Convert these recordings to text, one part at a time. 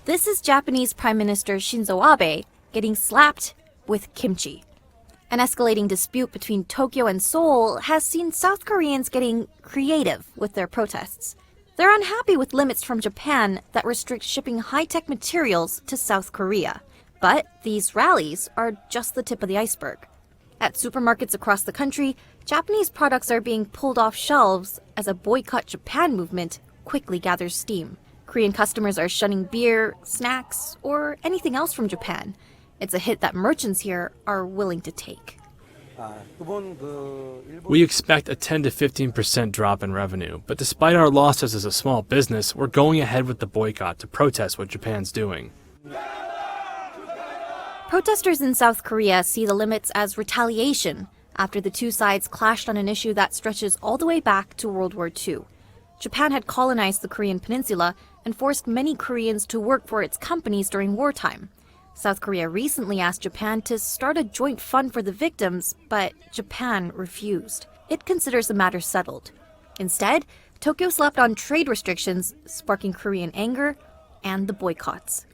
This is Japanese Prime Minister Shinzo Abe getting slapped with kimchi. An escalating dispute between Tokyo and Seoul has seen South Koreans getting creative with their protests. They're unhappy with limits from Japan that restrict shipping high-tech materials to South Korea. But these rallies are just the tip of the iceberg. At supermarkets across the country, Japanese products are being pulled off shelves as a boycott Japan movement quickly gathers steam. Korean customers are shunning beer, snacks, or anything else from Japan. It's a hit that merchants here are willing to take. We expect a 10 to 15% drop in revenue, but despite our losses as a small business, we're going ahead with the boycott to protest what Japan's doing. Protesters in South Korea see the limits as retaliation after the two sides clashed on an issue that stretches all the way back to World War II. Japan had colonized the Korean peninsula and forced many Koreans to work for its companies during wartime. South Korea recently asked Japan to start a joint fund for the victims, but Japan refused. It considers the matter settled. Instead, Tokyo slapped on trade restrictions, sparking Korean anger and the boycotts.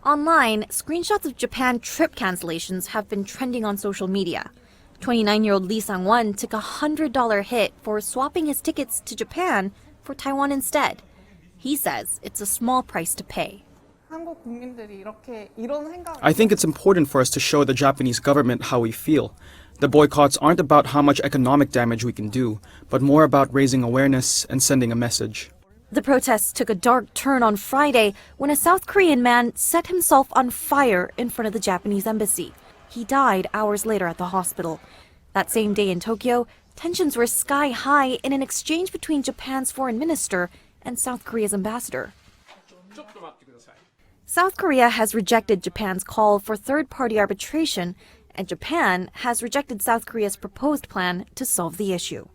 Online, screenshots of Japan trip cancellations have been trending on social media. 29-year-old Lee Sang-won took a $100 hit for swapping his tickets to Japan for Taiwan instead. He says it's a small price to pay. I think it's important for us to show the Japanese government how we feel. The boycotts aren't about how much economic damage we can do, but more about raising awareness and sending a message. The protests took a dark turn on Friday when a South Korean man set himself on fire in front of the Japanese embassy. He died hours later at the hospital. That same day in Tokyo, tensions were sky high in an exchange between Japan's foreign minister and South Korea's ambassador. South Korea has rejected Japan's call for third-party arbitration, and Japan has rejected South Korea's proposed plan to solve the issue.